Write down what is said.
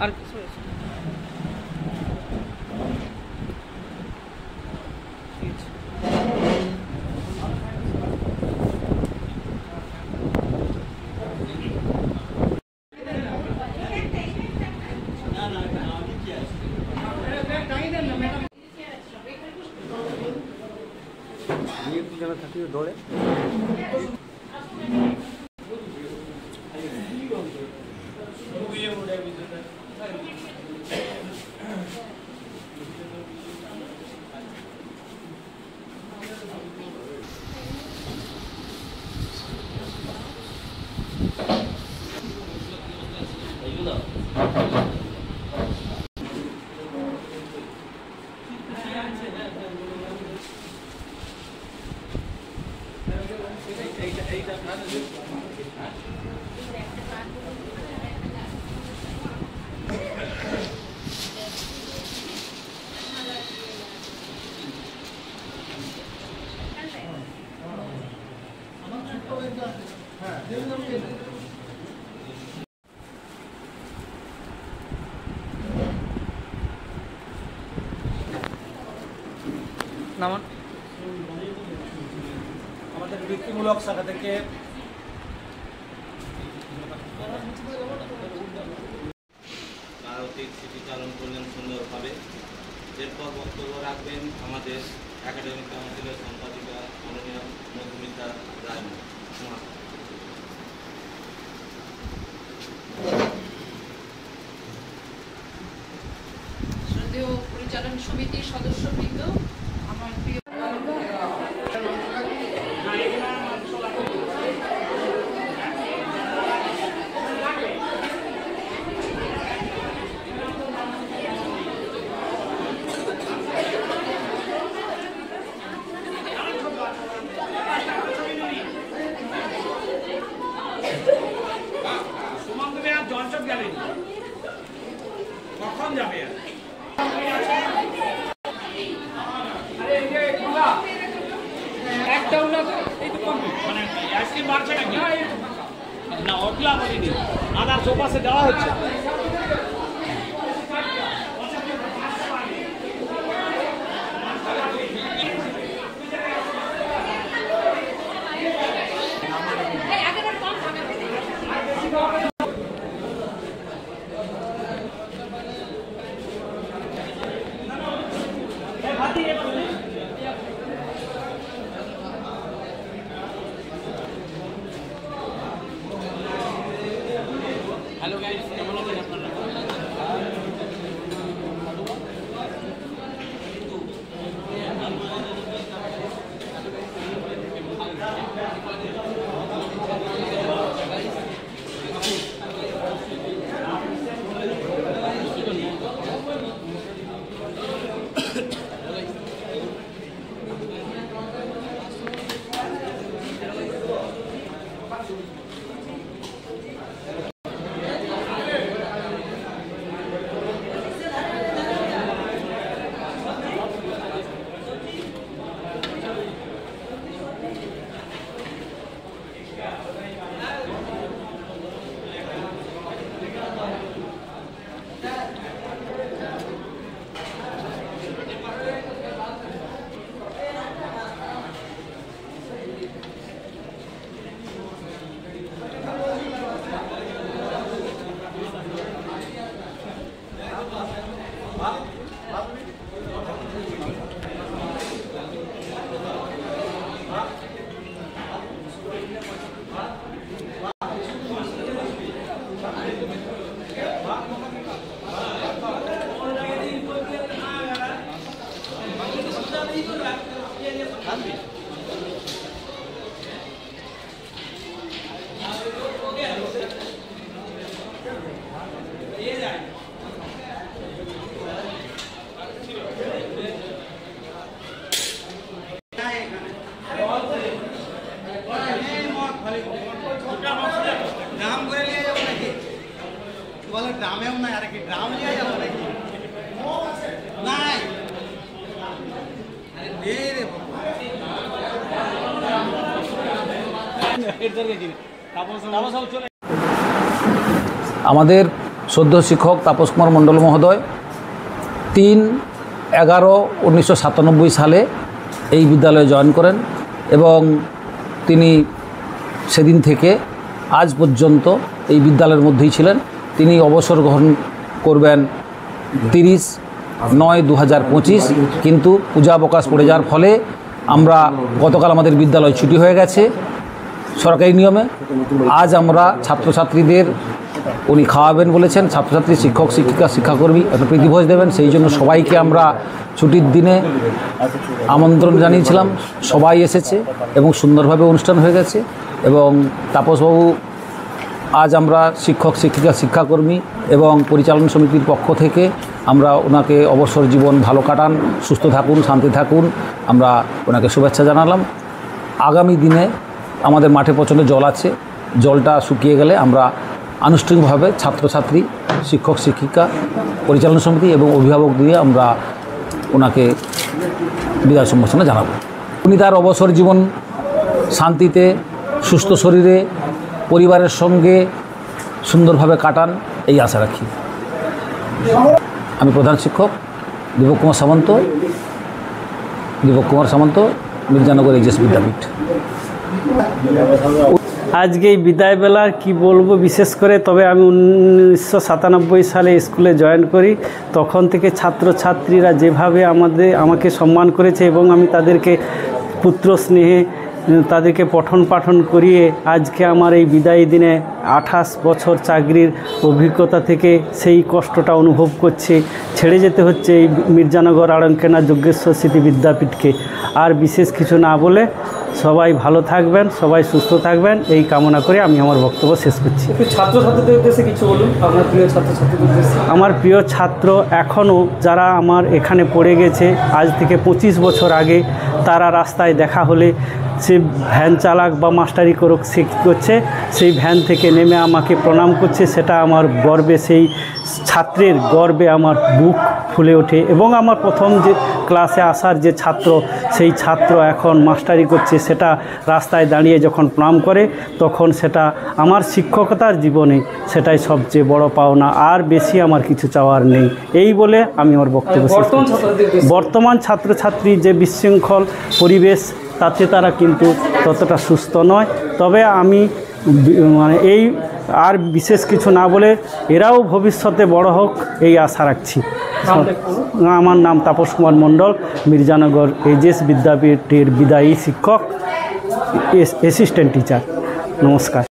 আর কিছু রয়েছে। যারা থাকি দৌড়ে নামান আমাদের বৃত্তিমূলক শাখা থেকে ভারতের স্মৃতিচারণ করলেন সুন্দরভাবে। এরপর বক্তব্য রাখবেন আমাদের একাডেমিক কাউন্সিলের সম্পাদিকা মাননীয় মধুমিতা রায়। শ্রদ্ধেয় পরিচালন সমিতির সদস্যবৃন্দ, আমার প্রিয় কখন যাবে একটাও না এই তো কমপ্লিট মানে আজকে মারছে নাকি না ওগুলা বলিনি আদার সোপাসে দেওয়া হচ্ছে হ্যালো গাইস, কেমন আছেন আপনারা? গ্রামেও নাই আর কি গ্রাম নিয়ে যাবো নাকি নাই আরে দে রে আমাদের শ্রদ্ধ শিক্ষক তাপস কুমার মণ্ডল মহোদয় 3/11/1997 সালে এই বিদ্যালয়ে জয়েন করেন এবং তিনি সেদিন থেকে আজ পর্যন্ত এই বিদ্যালয়ের মধ্যেই ছিলেন। তিনি অবসর গ্রহণ করবেন 30/9/2025, কিন্তু পূজাবকাশ পড়ে যাওয়ার ফলে আমরা গতকাল আমাদের বিদ্যালয় ছুটি হয়ে গেছে সরকারি নিয়মে। আজ আমরা ছাত্রছাত্রীদের উনি খাওয়াবেন বলেছেন, ছাত্রছাত্রী, শিক্ষক শিক্ষিকা, শিক্ষাকর্মী একটা প্রীতিভোজ দেবেন, সেই জন্য সবাইকে আমরা ছুটির দিনে আমন্ত্রণ জানিয়েছিলাম। সবাই এসেছে এবং সুন্দরভাবে অনুষ্ঠান হয়ে গেছে। এবং তাপসবাবু আজ আমরা শিক্ষক শিক্ষিকা, শিক্ষাকর্মী এবং পরিচালন সমিতির পক্ষ থেকে আমরা ওনাকে অবসর জীবন ভালো কাটান, সুস্থ থাকুন, শান্তি থাকুন, আমরা ওনাকে শুভেচ্ছা জানালাম। আগামী দিনে আমাদের মাঠে প্রচণ্ড জল আছে, জলটা শুকিয়ে গেলে আমরা আনুষ্ঠানিকভাবে ছাত্রছাত্রী, শিক্ষক শিক্ষিকা, পরিচালনা সমিতি এবং অভিভাবক দিয়ে আমরা ওনাকে বিদায় সম্ভাষণা জানাবো। উনি তার অবসর জীবন শান্তিতে, সুস্থ শরীরে, পরিবারের সঙ্গে সুন্দরভাবে কাটান এই আশা রাখি। আমি প্রধান শিক্ষক দীপক কুমার সামন্ত, মির্জানগর এইচএস বিদ্যাপীঠ। আজকে এই বিদায়বেলা কি বলবো বিশেষ করে, তবে আমি 1997 সালে স্কুলে জয়েন করি। তখন থেকে ছাত্রছাত্রীরা যেভাবে আমাকে সম্মান করেছে এবং আমি তাদেরকে পুত্র স্নেহে তাদেরকে পঠন পাঠন করিয়ে আজকে আমার এই বিদায়ী দিনে 28 বছর চাকরির অভিজ্ঞতা থেকে সেই কষ্টটা অনুভব করছি। ছেড়ে যেতে হচ্ছে এই মির্জানগর আড়ংকেনা যজ্ঞেশ্বর স্মৃতি বিদ্যাপীঠকে। আর বিশেষ কিছু না বলে সবাই ভালো থাকবেন, সবাই সুস্থ থাকবেন, এই কামনা করে আমি আমার বক্তব্য শেষ করছি। ছাত্রছাত্রীদের উদ্দেশ্যে কিছু বলুন, আপনার প্রিয় ছাত্রছাত্রীদের উদ্দেশ্যে। আমার প্রিয় ছাত্র এখনও যারা আমার এখানে পড়ে গেছে আজ থেকে 25 বছর আগে, তারা রাস্তায় দেখা হলে সে ভ্যান চালাক বা মাস্টারি করুক, সে কী করছে, সেই ভ্যান থেকে নেমে আমাকে প্রণাম করছে। সেটা আমার গর্বে, সেই ছাত্রের গর্বে আমার বুক ফুলে ওঠে। এবং আমার প্রথম যে ক্লাসে আসার যে ছাত্র, সেই ছাত্র এখন মাস্টারি করছে, সেটা রাস্তায় দাঁড়িয়ে যখন প্রণাম করে, তখন সেটা আমার শিক্ষকতার জীবনে সেটাই সবচেয়ে বড় পাওনা। আর বেশি আমার কিছু চাওয়ার নেই। এই বলে আমি আমার বক্তব্য শেষ করছি। বর্তমান ছাত্রছাত্রী যে বিশৃঙ্খল পরিবেশ, তাতে তারা কিন্তু ততটা সুস্থ নয়। তবে আমি এই আর বিশেষ কিছু না বলে এরাও ভবিষ্যতে বড় হোক এই আশা রাখছি। আমার নাম তাপস কুমার মণ্ডল, মির্জানগর এইচএস বিদ্যাপীঠের বিদায়ী শিক্ষক, অ্যাসিস্ট্যান্ট টিচার। নমস্কার।